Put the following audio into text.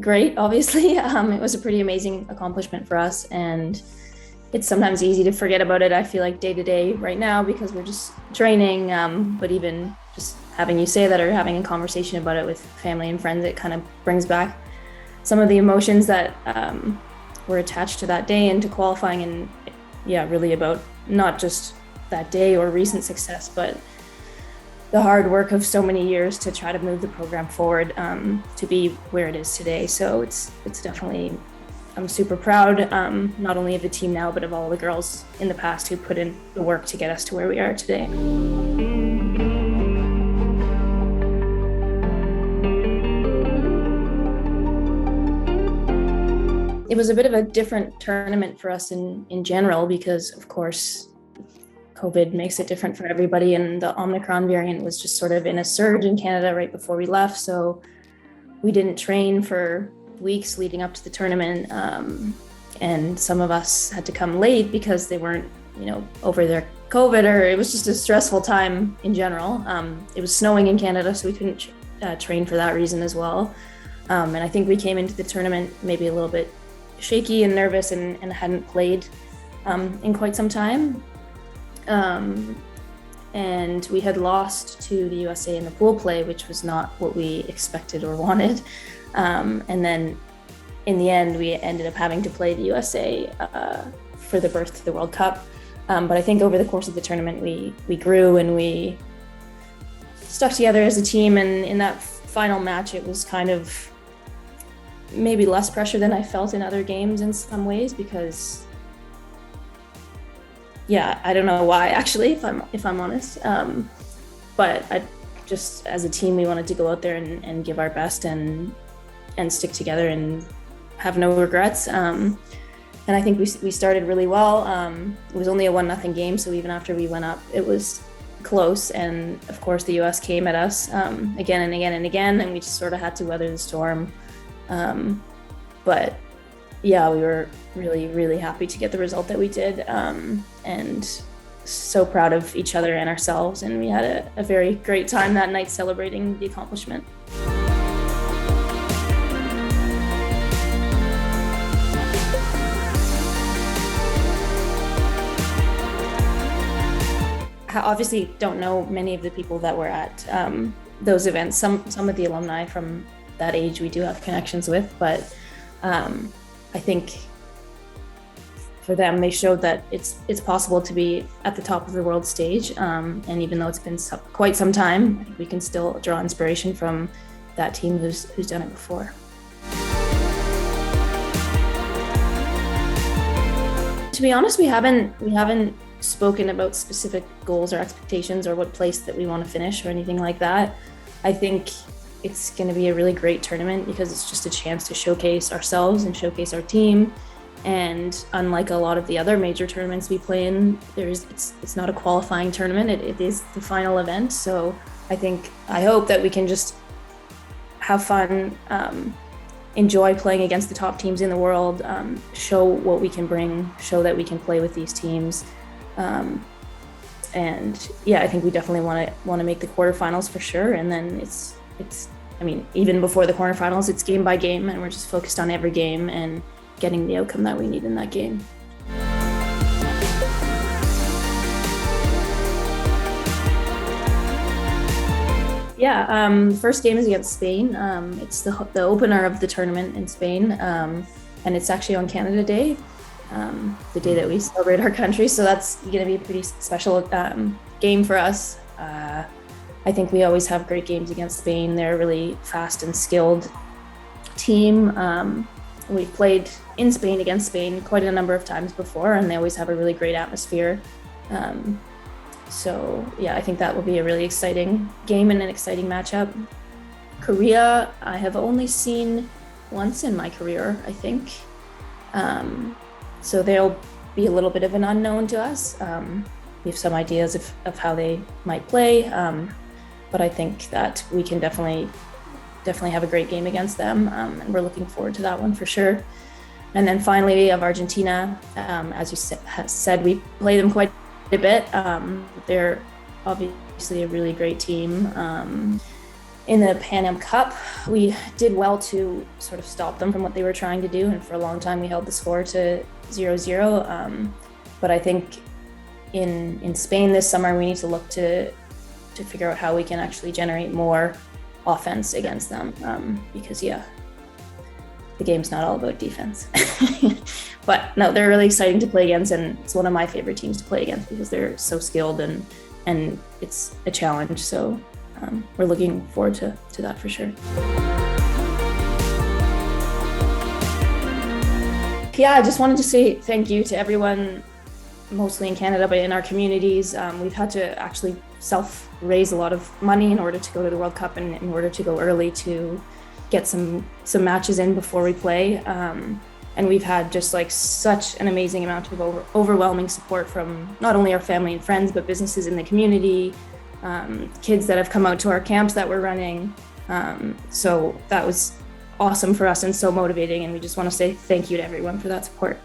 great, obviously. It was a pretty amazing accomplishment for us, and it's sometimes easy to forget about it. I feel like day to day right now because we're just training. But even just having you say that or having a conversation about it with family and friends, it kind of brings back some of the emotions that were attached to that day and to qualifying. And yeah, really about not just that day or recent success, but the hard work of so many years to try to move the program forward to be where it is today. So it's definitely, I'm super proud, not only of the team now, but of all the girls in the past who put in the work to get us to where we are today. It was a bit of a different tournament for us in general because, of course, COVID makes it different for everybody, and the Omicron variant was just sort of in a surge in Canada right before we left. So we didn't train for weeks leading up to the tournament, and some of us had to come late because they weren't, over their COVID, or it was just a stressful time in general. It was snowing in Canada, so we couldn't train for that reason as well. And I think we came into the tournament maybe a little bit shaky and nervous and hadn't played in quite some time. And we had lost to the USA in the pool play, which was not what we expected or wanted. And then in the end, we ended up having to play the USA for the berth to the World Cup. But I think over the course of the tournament, we grew and we stuck together as a team. And in that final match, it was kind of maybe less pressure than I felt in other games in some ways, because I don't know why, actually, if I'm honest. But I just, as a team, we wanted to go out there and give our best and stick together and have no regrets. And I think we started really well. It was only a 1-0 game, so even after we went up, it was close. And of course, the US came at us again and again and again, and we just sort of had to weather the storm. But yeah, we were really, really happy to get the result that we did, and so proud of each other and ourselves. And we had a very great time that night celebrating the accomplishment. I obviously don't know many of the people that were at those events. Some of the alumni from that age we do have connections with, but I think for them, they showed that it's possible to be at the top of the world stage. And even though it's been quite some time, I think we can still draw inspiration from that team who's done it before. To be honest, we haven't spoken about specific goals or expectations or what place that we want to finish or anything like that. I think it's going to be a really great tournament because it's just a chance to showcase ourselves and showcase our team. And unlike a lot of the other major tournaments we play in, it's not a qualifying tournament. It is the final event. So I hope that we can just have fun, enjoy playing against the top teams in the world, show what we can bring, show that we can play with these teams. And yeah, I think we definitely want to make the quarterfinals for sure. And then even before the quarterfinals, it's game by game, and we're just focused on every game and getting the outcome that we need in that game. Yeah, first game is against Spain. It's the opener of the tournament in Spain, and it's actually on Canada Day, the day that we celebrate our country. So that's going to be a pretty special game for us. I think we always have great games against Spain. They're a really fast and skilled team. We've played in Spain against Spain quite a number of times before, and they always have a really great atmosphere. So yeah, I think that will be a really exciting game and an exciting matchup. Korea, I have only seen once in my career, I think. So they'll be a little bit of an unknown to us. We have some ideas of how they might play, but I think that we can definitely have a great game against them, and we're looking forward to that one for sure. And then finally, we have Argentina. As you said, we play them quite a bit. They're obviously a really great team, in the Pan Am Cup, we did well to sort of stop them from what they were trying to do. And for a long time, we held the score to 0-0. But I think in Spain this summer, we need to look to figure out how we can actually generate more offense against them. Because the game's not all about defense. But no, they're really exciting to play against, and it's one of my favorite teams to play against because they're so skilled and it's a challenge. So we're looking forward to that for sure. Yeah, I just wanted to say thank you to everyone, mostly in Canada, but in our communities. We've had to actually self-raise a lot of money in order to go to the World Cup and in order to go early to get some matches in before we play. And we've had just like such an amazing amount of overwhelming support from not only our family and friends, but businesses in the community, kids that have come out to our camps that we're running. So that was awesome for us and so motivating. And we just want to say thank you to everyone for that support.